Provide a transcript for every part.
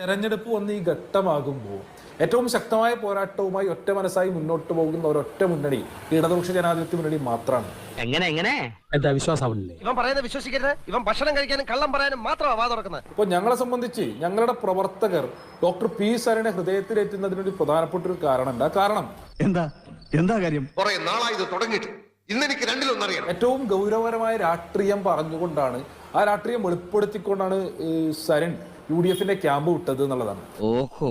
തെരഞ്ഞെടുപ്പ് വന്ന് ഈ ഘട്ടമാകുമ്പോൾ ഏറ്റവും ശക്തമായ പോരാട്ടവുമായി ഒറ്റ മനസ്സായി മുന്നോട്ട് പോകുന്ന ഒരൊറ്റ മുന്നണി ഇടതുപക്ഷ ജനാധിപത്യ മുന്നണി മാത്രമാണ്. എന്താ വിശ്വാസമാവില്ലേ? ഇവൻ പറയുന്നത് വിശ്വസിക്കരുത്. ഇവൻ ഭക്ഷണം കഴിക്കാനും കള്ളം പറയാനും മാത്രമാണ് വാ തുറക്കുന്നത്. അപ്പോൾ ഞങ്ങളെ സംബന്ധിച്ച് ഞങ്ങളുടെ പ്രവർത്തകർ ഡോക്ടർ പി സരനെ ഹൃദയത്തിലേറ്റുന്നതിന് ഒരു പ്രധാനപ്പെട്ട ഒരു കാരണമുണ്ട്. ആ കാരണം എന്താ കാര്യം? കുറെ നാളായി ഇത് തുടങ്ങിയിട്ട് ഇന്നെനിക്ക് രണ്ടിലൊന്നറിയണം. ഏറ്റവും ഗൗരവപരമായ രാഷ്ട്രീയം പറഞ്ഞുകൊണ്ടാണ്, ആ രാഷ്ട്രീയം വെളിപ്പെടുത്തിക്കൊണ്ടാണ് സരൺ UDF ക്യാമ്പ് വിട്ടത് എന്നുള്ളതാണ്. ഓഹോ,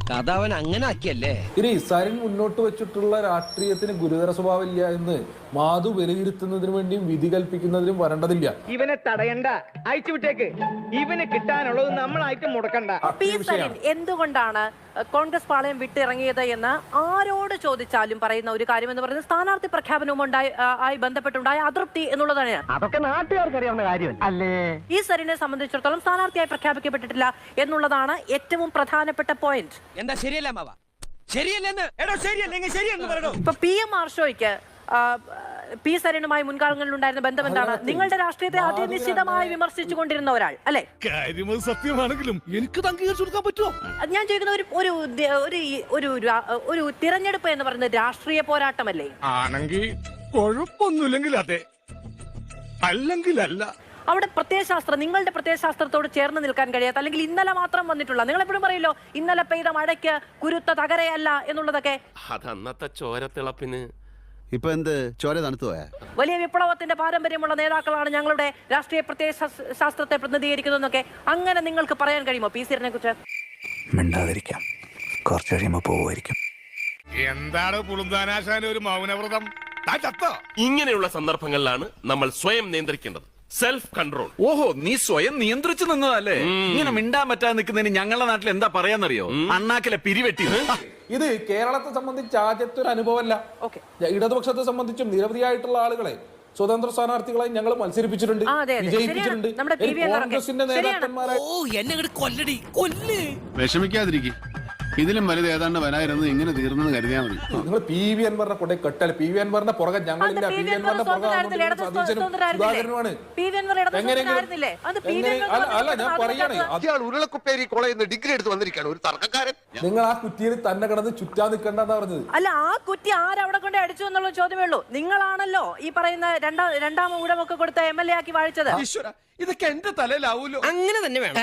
കഥ അവൻ അങ്ങനെ ആക്കിയല്ലേ. ഇനി സരൺ മുന്നോട്ട് വെച്ചിട്ടുള്ള രാഷ്ട്രീയത്തിന് ഗുരുതര സ്വഭാവമില്ല എന്ന് മാധു വിലയിരുത്തുന്നതിന് വേണ്ടിയും വിധി കൽപ്പിക്കുന്നതിനും വരേണ്ടതില്ല. ഇവനെ തടയണ്ട, അയച്ചു വിട്ടേക്ക്. ഇവന് കിട്ടാനുള്ളത് നമ്മളായിട്ട് മുടക്കണ്ട. പി സരൺ എന്തുകൊണ്ടാണ് കോൺഗ്രസ് പാളയം വിട്ടിറങ്ങിയത് എന്ന് ആരോട് ചോദിച്ചാലും പറയുന്ന ഒരു കാര്യം എന്ന് പറയുന്നത് സ്ഥാനാർത്ഥി പ്രഖ്യാപനവും ആയി ബന്ധപ്പെട്ടുണ്ടായ അതൃപ്തി എന്നുള്ളതാണ്. അതൊക്കെ നാട്ടുകാർക്ക് അറിയാവുന്ന കാര്യം അല്ലേ. ഈ സരണിനെ സംബന്ധിച്ചിടത്തോളം സ്ഥാനാർത്ഥിയായി പ്രഖ്യാപിക്കപ്പെട്ടിട്ടില്ല എന്നുള്ളതാണ് ഏറ്റവും പ്രധാനപ്പെട്ട പോയിന്റ്. എന്താ ശരിയല്ല മാവ? ശരിയല്ലെന്ന് ഇപ്പൊ PM ആർഷോയ്ക്ക് പി സരനുമായി മുൻകാലങ്ങളിൽ ഉണ്ടായിരുന്ന ബന്ധം എന്താണ്? നിങ്ങളുടെ രാഷ്ട്രീയത്തെ അതിനിശ്ചിതമായി വിമർശിച്ചു കൊണ്ടിരുന്ന ഒരാൾ അല്ലെ? സത്യമാണെങ്കിലും എനിക്ക് അംഗീകരിച്ചു കൊടുക്കാൻ പറ്റുമോ? ഞാൻ ചോദിക്കുന്ന ഒരു തിരഞ്ഞെടുപ്പ് എന്ന് പറയുന്നത് രാഷ്ട്രീയ പോരാട്ടമല്ലേ? ആണെങ്കിൽ കുഴപ്പമൊന്നുമില്ലെങ്കിൽ അതെ, അല്ലെങ്കിൽ അല്ല. അവിടെ പ്രത്യയശാസ്ത്രം, നിങ്ങളുടെ പ്രത്യയശാസ്ത്രത്തോട് ചേർന്ന് നിൽക്കാൻ കഴിയാത്ത, അല്ലെങ്കിൽ ഇന്നലെ മാത്രം വന്നിട്ടുള്ള, നിങ്ങൾ എപ്പോഴും പറയല്ലോ ഇന്നലെ പെയ്ത മഴയ്ക്ക് കുരുത്ത തകരയല്ല എന്നുള്ളതൊക്കെ. അതന്നത്തെ ചോരത്തിളപ്പിന് ഇപ്പൊ എന്ത് ചോര തണുത്തു പോയാ? വലിയ വിപ്ലവത്തിന്റെ പാരമ്പര്യമുള്ള നേതാക്കളാണ് ഞങ്ങളുടെ രാഷ്ട്രീയ പ്രത്യയശാസ്ത്രത്തെ പ്രതിനിധീകരിക്കുന്നതെന്നൊക്കെ അങ്ങനെ നിങ്ങൾക്ക് പറയാൻ കഴിയുമോ പി സരനെ കുറിച്ച്? മിണ്ടാതിരിക്കാം, കുറച്ച് കഴിയുമ്പോ പോവുമായിരിക്കും. എന്താണ് പുളുന്താനാശാന ഒരു മൗനവ്രതം? ഇങ്ങനെയുള്ള സന്ദർഭങ്ങളിലാണ് നമ്മൾ സ്വയം നിയന്ത്രിക്കേണ്ടത്. Self control. ഓഹോ, നീ സ്വയം നിയന്ത്രിച്ചു നിന്നതല്ലേ? ഇങ്ങനെ മിണ്ടാൻ പറ്റാതെ നിൽക്കുന്നതിന് ഞങ്ങളുടെ നാട്ടിൽ എന്താ പറയാന്നറിയോ? അണ്ണാക്കിലെ പിരിവെട്ടി. ഇത് കേരളത്തെ സംബന്ധിച്ച് ആദ്യത്തെ ഒരു അനുഭവമല്ല. ഇടതുപക്ഷത്തെ സംബന്ധിച്ചും നിരവധിയായിട്ടുള്ള ആളുകളെ സ്വതന്ത്ര സ്ഥാനാർത്ഥികളായി ഞങ്ങൾ മത്സരിപ്പിച്ചിട്ടുണ്ട്, വിജയിപ്പിച്ചിട്ടുണ്ട്. കോൺഗ്രസിന്റെ നേതാക്കന്മാരായി വിഷമിക്കാതിരിക്കും. ഇതിലും വലുത് ഏതാണ്ട് വരായിരുന്നു. ഇങ്ങനെ തീർന്നെന്ന് കരുതിയാൽ മതി. നിങ്ങൾ PV അൻവറിനെ കൊണ്ടേ കെട്ടൽ. PV അൻവറിന്റെ പുറകെ ഞങ്ങളില്ല. PV അൻവറിന്റെ പുറകെ സുധാകരനുമാണ്. അല്ല, ഞാൻ പറയാണ്, ഉരുളക്കുപ്പേരി കോളേജിൽ നിന്ന് ഡിഗ്രി എടുത്ത് വന്നിരിക്കുകയാണ് ഒരു തർക്കക്കാരൻ. നിങ്ങൾ ആ കുറ്റിയിൽ തന്നെ കിടന്ന് ചുറ്റാൻ നിൽക്കണ്ടെന്നാ പറഞ്ഞത്. അല്ല, ആ കുറ്റി ആരവിടെ കൊണ്ട് അടിച്ചു എന്നുള്ള ചോദ്യമേ ഉള്ളൂ. നിങ്ങളാണല്ലോ ഈ പറയുന്ന രണ്ടാം ഊഴമൊക്കെ കൊടുത്ത MLA ആക്കി വാഴിച്ചത്. ഇതൊക്കെ എന്റെ തലയിലാവൂലോ. അങ്ങനെ തന്നെ വേണം.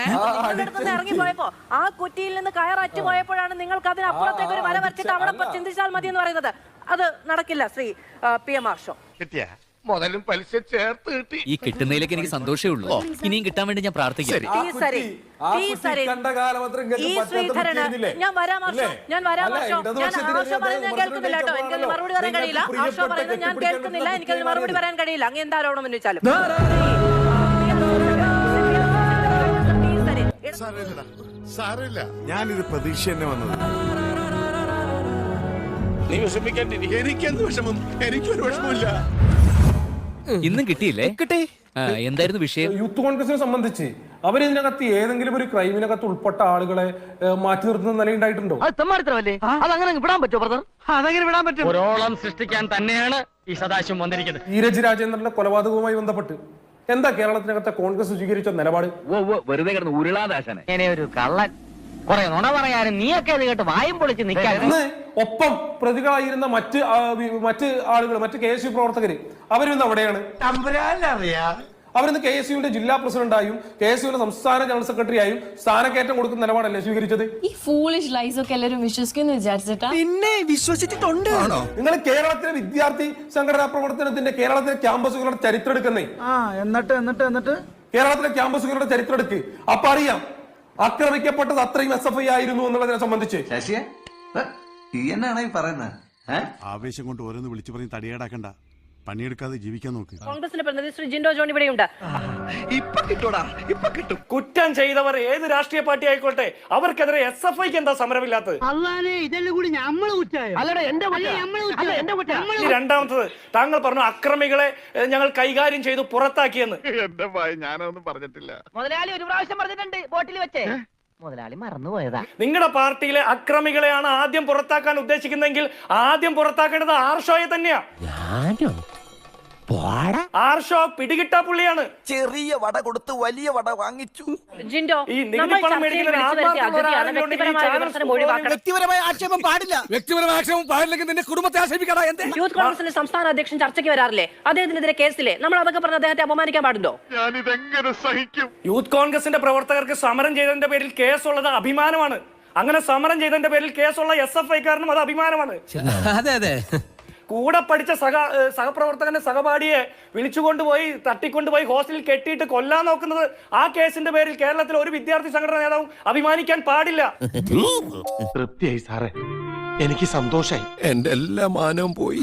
ഇറങ്ങിപ്പോയപ്പോ ആ കുറ്റിയിൽ നിന്ന് കയററ്റു പോയപ്പോഴാണ് നിങ്ങൾക്ക് അതിനപ്പുറത്തേക്ക് ഒരു വര വരച്ചിട്ട് അവിടെ ചിന്തിച്ചാൽ മതി എന്ന് പറയുന്നത്. അത് നടക്കില്ല ശ്രീ PM ആർഷോ. മുതലും പലിശ ചേർത്ത് കിട്ടി. ഈ കിട്ടുന്നതിലേക്ക് എനിക്ക് സന്തോഷമേ ഉള്ളൂ. ഇനിയും കിട്ടാൻ വേണ്ടി ഞാൻ പ്രാർത്ഥിക്കാം. ഞാൻ വരാം ആർഷോ, ഞാൻ ആർഷോ പറയുന്നത് ഞാൻ കേൾക്കുന്നില്ല കേട്ടോ. എനിക്കത് മറുപടി പറയാൻ കഴിയില്ല. ആർഷോ പറയുന്നത് ഞാൻ കേൾക്കുന്നില്ല, എനിക്കത് മറുപടി പറയാൻ കഴിയില്ല. അങ്ങ് എന്താ ആരോപണം ഉന്നയിച്ചാലും. സാരമില്ല, ഞാനിത് പ്രതീക്ഷ തന്നെ വന്നത്. നീ വിഷമിക്കാണ്ടിരിക്കും. എനിക്കെന്ത് വിഷമം? എനിക്കൊരു വിഷമമില്ല. ഇന്നും കിട്ടിയില്ലേ? കിട്ടി. എന്തായിരുന്നു വിഷയം? യൂത്ത് കോൺഗ്രസിനെ സംബന്ധിച്ച് അവരിതിനകത്ത് ഏതെങ്കിലും ഒരു ക്രൈമിനകത്ത് ഉൾപ്പെട്ട ആളുകളെ മാറ്റി നിർത്തുന്ന നിലയുണ്ടായിട്ടുണ്ടോ? അതങ്ങനെ വിടാൻ പറ്റുമോ ബ്രദർ? അതങ്ങനെ വിടാൻ പറ്റും. ഒരോളം സൃഷ്ടിക്കാൻ തന്നെയാണ് ഈ സദാശിവം വന്നിരിക്കുന്നത്. ധീരജ് രാജേന്ദ്രന്റെ കൊലപാതകവുമായി ബന്ധപ്പെട്ട് എന്താ കേരളത്തിനകത്തെ കോൺഗ്രസ് സ്വീകരിച്ച നിലപാട്? വെറുതെ കിടന്ന് ഉരുളാദാശനെ ഒരു കള്ളൻ, കുറെ നുണ പറയാനും നീയൊക്കെ അത് കേട്ട് വായും പൊളിച്ച് നിൽക്കാൻ. ഒപ്പം പ്രതികളായിരുന്ന മറ്റ് ആളുകൾ, മറ്റ് KSU പ്രവർത്തകര്, അവരിന്ന് അവിടെയാണ്. അവരിന്ന് KSUവിന്റെ ജില്ലാ പ്രസിഡന്റായും KSUവിന്റെ സംസ്ഥാന ജനറൽ സെക്രട്ടറിയായും സ്ഥാനക്കയറ്റം കൊടുക്കുന്ന നിലപാടല്ലേ സ്വീകരിച്ചത്? ഈ ഫൂളിഷ് ലൈസ് ഒക്കെ എല്ലാവരും വിശ്വസിക്കുന്നു വിചാരിച്ചിട്ടാ? പിന്നെ വിശ്വസിച്ചിട്ടുണ്ട്. നിങ്ങൾ കേരളത്തിലെ വിദ്യാർത്ഥി സംഘടനാ പ്രവർത്തനത്തിന്റെ കേരളത്തിലെ ക്യാമ്പസുകളുടെ ചരിത്രം എടുക്കുന്നേ. എന്നിട്ട് കേരളത്തിലെ ക്യാമ്പസുകളുടെ ചരിത്രം എടുക്ക്. അപ്പൊ അറിയാം ആക്രമിക്കപ്പെട്ടത് അത്രയും SFI ആയിരുന്നു എന്നുള്ളതിനെ സംബന്ധിച്ച്. ആവേശം കൊണ്ട് ഓരോന്ന് വിളിച്ചു പറഞ്ഞ് തടിയേടാക്കണ്ട. പണിയെടുക്കാതെ ജീവിക്കാൻ നോക്ക്. കോൺഗ്രസിന്റെ പ്രതിനിധി ശ്രീ ജിൻഡോ ജോൺ ഇവിടെയുണ്ട്. ഇപ്പൊ കിട്ടൂടാ, ഇപ്പൊ കിട്ടും. കുറ്റം ചെയ്തവർ ഏത് രാഷ്ട്രീയ പാർട്ടി ആയിക്കോട്ടെ, അവർക്കെതിരെ SFIക്ക് എന്താ സമരമില്ലാത്തത്? രണ്ടാമത്തത്, താങ്കൾ പറഞ്ഞു അക്രമികളെ ഞങ്ങൾ കൈകാര്യം ചെയ്തു പുറത്താക്കിയെന്ന്. എന്റെ ഭയ, ഞാനൊന്നും പറഞ്ഞിട്ടില്ല. മുതലാളി ഒരു പ്രാവശ്യം പറഞ്ഞിട്ടുണ്ട് ബോട്ടിൽ വെച്ചേ. മുതലാളി മറന്നുപോയതാ. നിങ്ങളുടെ പാർട്ടിയിലെ അക്രമികളെയാണ് ആദ്യം പുറത്താക്കാൻ ഉദ്ദേശിക്കുന്നതെങ്കിൽ ആദ്യം പുറത്താക്കേണ്ടത് ആർഷോയെ തന്നെയാ. ആർഷോ പിടികിട്ടാ പുള്ളിയാണ്. ചെറിയ വട കൊടുത്ത് വലിയ വട വാങ്ങിച്ചു. ജിൻഡോ, ഈ നികുതി നമ്മൾ പണം ചർച്ചയിൽ മേടിക്കുന്ന വിളിച്ചു വരുത്തിയ ആത്മാർത്ഥത അതിഥിയാണ്. ആരെങ്കിലും വ്യക്തിപരമായ ഈ വിമർശനം ഒഴിവാക്കണം. വ്യക്തിപരമായ ആക്ഷേപം പാടില്ല. വ്യക്തിപരമായ ആക്ഷേപം പാടില്ലെങ്കിൽ നിന്റെ കുടുംബത്തെ ആക്ഷേപിക്കടാ. യൂത്ത് കോൺഗ്രസിന്റെ സംസ്ഥാന അധ്യക്ഷൻ ചർച്ചയ്ക്ക് വരാറില്ലേ? അദ്ദേഹത്തിനെതിരെ കേസിലെ നമ്മൾ അതൊക്കെ പറഞ്ഞ് അദ്ദേഹത്തെ അപമാനിക്കാൻ പാടുണ്ടോ? യൂത്ത് കോൺഗ്രസിന്റെ പ്രവർത്തകർക്ക് സമരം ചെയ്തതിന്റെ പേരിൽ കേസുള്ളത് അഭിമാനമാണ്. അങ്ങനെ സമരം ചെയ്തതിന്റെ പേരിൽ കേസുള്ള SFI-കാരനും അത് അഭിമാനമാണ്. അതെ അതെ. കൂടെ പഠിച്ച സഹപ്രവർത്തകന്റെ സഹപാഠിയെ വിളിച്ചുകൊണ്ടുപോയി തട്ടിക്കൊണ്ടുപോയി ഹോസ്റ്റലിൽ കെട്ടിയിട്ട് കൊല്ലാൻ നോക്കുന്നത് ആ കേസിന്റെ പേരിൽ കേരളത്തിൽ ഒരു വിദ്യാർത്ഥി സംഘടന നേതാവും അഭിമാനിക്കാൻ പാടില്ല. തൃപ്തിയായി സാറേ, എനിക്ക് സന്തോഷായി. എന്റെ എല്ലാ മാനവും പോയി.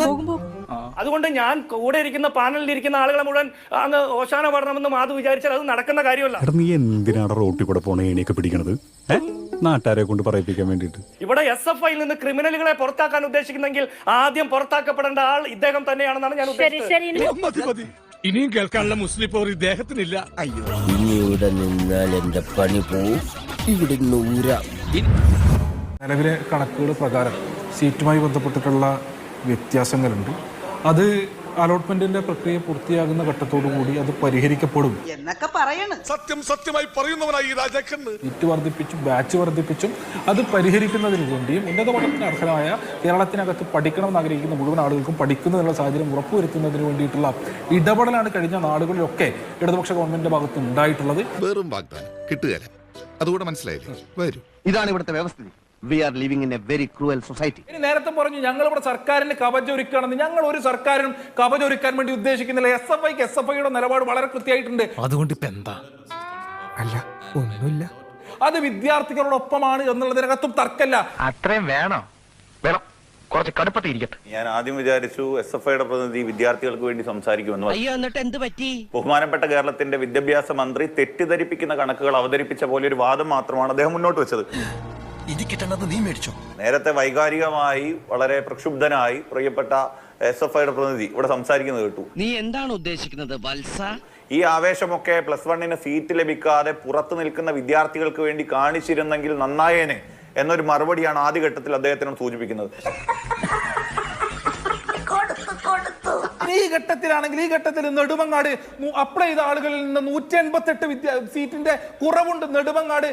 അതുകൊണ്ട് ഞാൻ കൂടെ ഇരിക്കുന്ന പാനലിൽ ഇരിക്കുന്ന ആളുകളെ മുഴുവൻ അങ്ങ് ഓശാന പാടണമെന്ന് മാധു വിചാരിച്ചാൽ അത് നടക്കുന്ന കാര്യമല്ല. നീ എന്തിനാണ് റോട്ടിൽ കൂടെ പോണ ഏണിയൊക്കെ പിടിക്കണത്? നാട്ടുകാരെ കൊണ്ട് പറയിപ്പിക്കാൻ വേണ്ടിട്ട്. ഇവിടെ SFI-ൽ നിന്ന് ക്രിമിനലുകളെ പുറത്താക്കാൻ ഉദ്ദേശിക്കുന്നെങ്കിൽ ആദ്യം പുറത്താക്കപ്പെടേണ്ട ആൾ ഇദ്ദേഹം തന്നെയാണെന്നാണ് ഞാൻ ഉദ്ദേശിച്ചത്. ഇനിയും കേൾക്കാനുള്ള മുസ്ലിം പോർ ഇദ്ദേഹത്തിനില്ല. അയ്യോ, ഇനി ഇവിടെ നിന്നാൽ എന്റെ പണി പോവും. ഇവിടെ നിലവിലെ കണക്കുകൾ പ്രകാരം സീറ്റുമായി ബന്ധപ്പെട്ടിട്ടുള്ള വ്യത്യാസങ്ങളുണ്ട്. അത് അലോട്ട്മെന്റിന്റെ പ്രക്രിയ പൂർത്തിയാകുന്ന ഘട്ടത്തോടു കൂടി അത് പരിഹരിക്കപ്പെടും എന്നൊക്കെ പറയണ്. സത്യം സത്യമായി പറയുന്നവനായി ഈ രാജാക്കന്ന്. സീറ്റ് വർദ്ധിപ്പിച്ചും ബാച്ച് വർദ്ധിപ്പിച്ചും അത് പരിഹരിക്കുന്നതിന് വേണ്ടിയും ഉന്നത പഠനത്തിന് അർഹരായ കേരളത്തിനകത്ത് പഠിക്കണമെന്ന് ആഗ്രഹിക്കുന്ന മുഴുവൻ ആളുകൾക്കും പഠിക്കുന്നതിനുള്ള സാഹചര്യം ഉറപ്പുവരുത്തുന്നതിന് വേണ്ടിയിട്ടുള്ള ഇടപെടലാണ് കഴിഞ്ഞ നാടുകളിലൊക്കെ ഇടതുപക്ഷ ഗവൺമെന്റിന്റെ ഭാഗത്ത് ഉണ്ടായിട്ടുള്ളത്. വെറും വാഗ്ദാനം കിട്ടുകയില്ല. അതുകൂടെ മനസ്സിലായില്ലേ? വരൂ. ഇതാണ് ഇവിടുത്തെ വ്യവസ്ഥിതി. We are living in a very cruel society. ഇനി നേരത്തെ പറഞ്ഞു ഞങ്ങൾ ഇവിടെ സർക്കാരിന് കവചൊരുക്കുകയാണെന്ന്. ഞങ്ങൾ ഒരു സർക്കാരിനും കവചൊരുക്കാൻ വേണ്ടി ഉദ്ദേശിക്കുന്നില്ല. SFI-യുടെ നിലപാട് വളരെ കൃത്യമായിട്ടുണ്ട്. അതുകൊണ്ട് ഇപ്പൊ എന്താ? അല്ല ഒന്നുമില്ല. അത് വിദ്യാർത്ഥികളോടൊപ്പമാണ് എന്നുള്ളതിനകത്തും തർക്കമില്ല. അത്രയും വേണോ? വേണം, കുറച്ച് കടുപ്പത്തിരിക്കട്ടെ. ഞാൻ ആദ്യം വിചാരിച്ചു SFI-യുടെ പ്രതിനിധി വിദ്യാർത്ഥികൾക്ക് വേണ്ടി സംസാരിക്കുമെന്ന്. അയ്യോ, എന്നിട്ട് എന്ത് പറ്റി? ബഹുമാനപ്പെട്ട കേരളത്തിന്റെ വിദ്യാഭ്യാസ മന്ത്രി തെറ്റിദ്ധരിപ്പിക്കുന്ന കണക്കുകൾ അവതരിപ്പിച്ച പോലെ ഒരു വാദം മാത്രമാണ് അദ്ദേഹം മുന്നോട്ട് വെച്ചത്. നീ മേടിച്ചോ? നേരത്തെ വൈകാരികമായി വളരെ പ്രക്ഷുബ്ധനായി പ്രിയപ്പെട്ട SFI-യുടെ പ്രതിനിധി ഇവിടെ സംസാരിക്കുന്നത് കേട്ടു. നീ എന്താണ് ഉദ്ദേശിക്കുന്നത് വത്സ? ഈ ആവേശമൊക്കെ +1 സീറ്റ് ലഭിക്കാതെ പുറത്തു നിൽക്കുന്ന വിദ്യാർത്ഥികൾക്ക് വേണ്ടി കാണിച്ചിരുന്നെങ്കിൽ നന്നായേനെ എന്നൊരു മറുപടിയാണ് ആദ്യഘട്ടത്തിൽ അദ്ദേഹത്തിനോട് സൂചിപ്പിക്കുന്നത്. ഈ ഘട്ടത്തിലാണെങ്കിൽ ഈ ഘട്ടത്തിൽ നെടുമങ്ങാട് അപ്ലൈ ചെയ്ത ആളുകളിൽ നിന്ന് 188 സീറ്റിന്റെ കുറവുണ്ട് നെടുമങ്ങാട്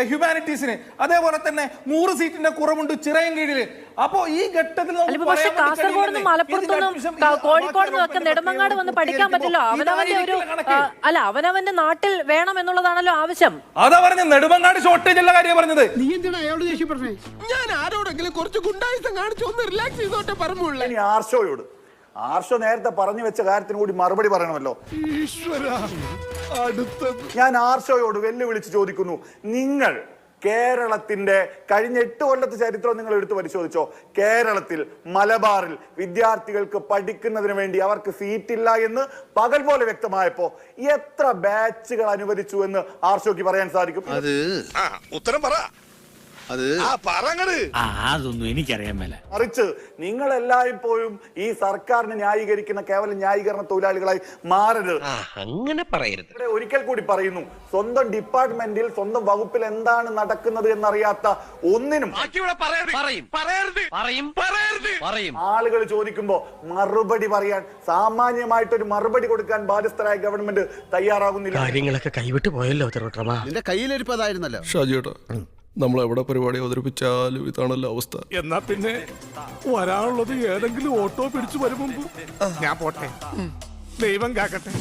ഹ്യൂമാനിറ്റീസിന്. അതേപോലെ തന്നെ 100 സീറ്റിന്റെ കുറവുണ്ട് ചിറയൻകീഴില്. അപ്പോ ഈ ഘട്ടത്തിൽ പക്ഷേ കാസർഗോഡ് നിന്നും മലപ്പുറത്തുനിന്നും കോഴിക്കോട് നിന്നൊക്കെ നെടുമങ്ങാട് വന്ന് പഠിക്കാൻ പറ്റില്ലോ. അവനവന്റെ ഒരു അവനവന്റെ നാട്ടിൽ വേണം എന്നുള്ളതാണല്ലോ ആവശ്യം. അതാ പറഞ്ഞ നെടുമങ്ങാട് ഷോർട്ടേജ് ഉള്ള കാര്യം പറഞ്ഞത്. നീ എന്തിനാ അയാളോട് ദേഷ്യപ്പെടുന്നേ? ഞാൻ ആരോടെങ്കിലും കുറച്ച് ഗുണ്ടായിസം കാണിച്ചു ഒന്ന് റിലാക്സ് ചെയ്തോട്ടെ പറഞ്ഞുള്ളൂ. ഇനി ആർഷോ നേരത്തെ പറഞ്ഞു വെച്ച കാര്യത്തിന് കൂടി മറുപടി പറയണമല്ലോ. ഞാൻ ആർഷോയോട് വെല്ലുവിളിച്ച് ചോദിക്കുന്നു, നിങ്ങൾ കേരളത്തിന്റെ കഴിഞ്ഞ 8 കൊല്ലത്തെ ചരിത്രം നിങ്ങൾ എടുത്ത് പരിശോധിച്ചോ? കേരളത്തിൽ മലബാറിൽ വിദ്യാർത്ഥികൾക്ക് പഠിക്കുന്നതിന് വേണ്ടി അവർക്ക് സീറ്റില്ല എന്ന് പകൽ പോലെ വ്യക്തമായപ്പോ എത്ര ബാച്ചുകൾ അനുവദിച്ചു എന്ന് ആർഷോയ്ക്ക് പറയാൻ സാധിക്കും? അത് ഉത്തരം പറ. അതൊന്നും എനിക്കറിയാൻ മേല. മറിച്ച് നിങ്ങൾ എല്ലായ്പ്പോഴും ഈ സർക്കാരിനെ ന്യായീകരിക്കുന്ന കേവലം ന്യായീകരണ തൊഴിലാളികളായി മാറരുത്. അങ്ങനെ പറയരുത്. ഇവിടെ ഒരിക്കൽ കൂടി പറയുന്നു, സ്വന്തം ഡിപ്പാർട്ട്മെന്റിൽ സ്വന്തം വകുപ്പിൽ എന്താണ് നടക്കുന്നത് എന്നറിയാത്ത ഒന്നിനും ആളുകൾ ചോദിക്കുമ്പോ മറുപടി പറയാൻ, സാമാന്യമായിട്ടൊരു മറുപടി കൊടുക്കാൻ ബാധ്യസ്ഥരായ ഗവൺമെന്റ് തയ്യാറാകുന്നില്ല. കാര്യങ്ങളൊക്കെ കൈവിട്ട് പോയല്ലോ. നിന്റെ കയ്യിലിരിപ്പതായിരുന്നല്ലോ ഷാജിയേട്ടാ, നമ്മൾ എവിടെ പരിപാടി അവതരിപ്പിച്ചാലും ഇതാണല്ലോ അവസ്ഥ. എന്നാ പിന്നെ വരാനുള്ളത് ഏതെങ്കിലും ഓട്ടോ പിടിച്ചു വരും മുമ്പ് ഞാൻ പോട്ടെ. ദൈവം കാക്കട്ടെ.